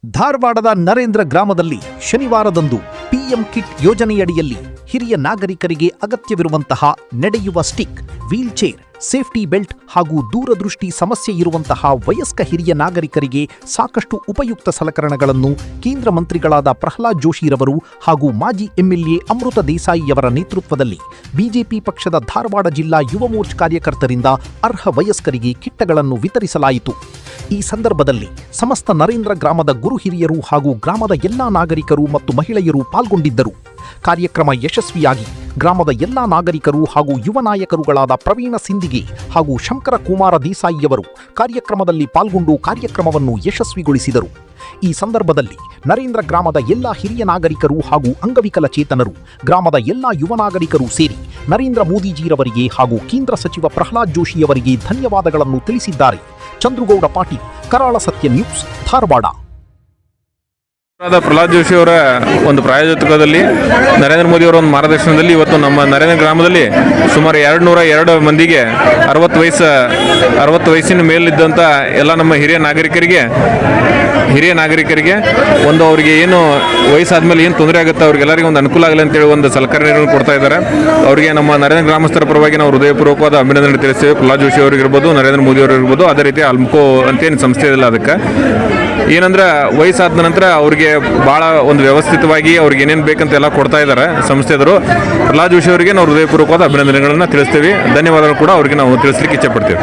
ಧಾರವಾಡದ ನರೇಂದ್ರ ಗ್ರಾಮದಲ್ಲಿ ಶನಿವಾರದಂದು ಪಿಎಂ ಕಿಟ್ ಯೋಜನೆಯಡಿಯಲ್ಲಿ ಹಿರಿಯ ನಾಗರಿಕರಿಗೆ ಅಗತ್ಯವಿರುವಂತಹ ನಡೆಯುವ stick, wheel chair, safety belt ಹಾಗೂ ದೂರದೃಷ್ಟಿ ಸಮಸ್ಯೆ ಇರುವಂತಹ ವಯಸ್ಕ ಹಿರಿಯ ನಾಗರಿಕರಿಗೆ ಸಾಕಷ್ಟು ಉಪಯುಕ್ತ ಸಲಕರಣೆಗಳನ್ನು ಕೇಂದ್ರ ಮಂತ್ರಿಗಳಾದ ಪ್ರಹ್ಲಾದ್ ಜೋಶಿರವರು ಹಾಗೂ ಮಾಜಿ ಎಂಎಲ್ಎ ಅಮೃತ ದೇಸಾಯಿಯವರ ನೇತೃತ್ವದಲ್ಲಿ ಬಿಜೆಪಿ ಪಕ್ಷದ ಧಾರವಾಡ ಜಿಲ್ಲಾ ಯುವ ಮೋರ್ಚಾ ಕಾರ್ಯಕರ್ತರಿಂದ ಅರ್ಹ ವಯಸ್ಕರಿಗೆ ಕಿಟ್ಗಳನ್ನು ವಿತರಿಸಲಾಯಿತು. ಈ ಸಂದರ್ಭದಲ್ಲಿ ಸಮಸ್ತ ನರೇಂದ್ರ ಗ್ರಾಮದ ಗುರು ಹಿರಿಯರು ಹಾಗೂ ಗ್ರಾಮದ ಎಲ್ಲಾ ನಾಗರಿಕರು ಮತ್ತು ಮಹಿಳೆಯರು ಪಾಲ್ಗೊಂಡಿದ್ದರು. ಕಾರ್ಯಕ್ರಮ ಯಶಸ್ವಿಯಾಗಿ ಗ್ರಾಮದ ಎಲ್ಲಾ ನಾಗರಿಕರು ಹಾಗೂ ಯುವ ನಾಯಕರುಗಳಾದ ಪ್ರವೀಣ ಸಿಂದಿಗೆ ಹಾಗೂ ಶಂಕರ ಕುಮಾರ ದೇಸಾಯಿಯವರು ಕಾರ್ಯಕ್ರಮದಲ್ಲಿ ಪಾಲ್ಗೊಂಡು ಕಾರ್ಯಕ್ರಮವನ್ನು ಯಶಸ್ವಿಗೊಳಿಸಿದರು. ಈ ಸಂದರ್ಭದಲ್ಲಿ ನರೇಂದ್ರ ಗ್ರಾಮದ ಎಲ್ಲಾ ಹಿರಿಯ ನಾಗರಿಕರು ಹಾಗೂ ಅಂಗವಿಕಲಚೇತನರು, ಗ್ರಾಮದ ಎಲ್ಲಾ ಯುವ ನಾಗರಿಕರು ಸೇರಿ ನರೇಂದ್ರ ಮೋದಿಜಿರವರಿಗೆ ಹಾಗೂ ಕೇಂದ್ರ ಸಚಿವ ಪ್ರಹ್ಲಾದ್ ಜೋಶಿಯವರಿಗೆ ಧನ್ಯವಾದಗಳನ್ನು ತಿಳಿಸಿದ್ದಾರೆ. ಚಂದ್ರಗೌಡ ಪಾಟೀಲ್, ಕರಾಳ ಸತ್ಯ ನ್ಯೂಸ್, ಧಾರವಾಡ. ಪ್ರಹ್ಲಾದ್ ಜೋಶಿ ಅವರ ಒಂದು ಪ್ರಾಯೋಜಕದಲ್ಲಿ ನರೇಂದ್ರ ಮೋದಿ ಅವರ ಒಂದು ಮಾರ್ಗದರ್ಶನದಲ್ಲಿ ಇವತ್ತು ನಮ್ಮ ನರೇಂದ್ರ ಗ್ರಾಮದಲ್ಲಿ ಸುಮಾರು 202 ಮಂದಿಗೆ 60 ವಯಸ್ಸಿನ ಮೇಲಿದ್ದಂಥ ಎಲ್ಲ ನಮ್ಮ ಹಿರಿಯ ನಾಗರಿಕರಿಗೆ ಒಂದು ಅವರಿಗೆ ಏನು ವಯಸ್ಸಾದ್ಮೇಲೆ ಏನು ತೊಂದರೆ ಆಗುತ್ತೆ ಅವ್ರಿಗೆಲ್ಲರಿಗೂ ಒಂದು ಅನುಕೂಲ ಆಗಲಿ ಅಂತೇಳಿ ಒಂದು ಸಲಕರಣೆಗಳನ್ನು ಕೊಡ್ತಾ ಇದ್ದಾರೆ. ಅವರಿಗೆ ನಮ್ಮ ನರೇಂದ್ರ ಗ್ರಾಮಸ್ಥರ ಪರವಾಗಿ ನಾವು ಹೃದಯಪೂರ್ವಕವಾದ ಅಭಿನಂದನೆ ತಿಳಿಸ್ತೇವೆ. ಪ್ರಹ್ಲಾದ್ ಜೋಶಿ ಅವರಿಗಿರ್ಬೋದು, ನರೇಂದ್ರ ಮೋದಿ ಅವರಿರ್ಬೋದು, ಅದೇ ರೀತಿ ಅಲ್ಮ್ಕೋ ಅಂತೇನು ಸಂಸ್ಥೆ ಇಲ್ಲ, ಅದಕ್ಕೆ ಏನಂದ್ರೆ ವಯಸ್ಸಾದ ನಂತರ ಅವ್ರಿಗೆ ಭಾಳ ಒಂದು ವ್ಯವಸ್ಥಿತವಾಗಿ ಅವ್ರಿಗೆ ಏನೇನು ಬೇಕಂತ ಎಲ್ಲ ಕೊಡ್ತಾ ಇದ್ದಾರೆ ಸಂಸ್ಥೆದರು. ಪ್ರಹ್ಲಾದ್ ಜೋಶಿ ಅವರಿಗೆ ನಾವು ಹೃದಯಪೂರ್ವಕವಾದ ಅಭಿನಂದನೆಗಳನ್ನು ತಿಳಿಸ್ತೀವಿ. ಧನ್ಯವಾದಗಳು ಕೂಡ ಅವರಿಗೆ ನಾವು ತಿಳಿಸ್ಲಿಕ್ಕೆ ಇಚ್ಛೆಪಡ್ತೀವಿ.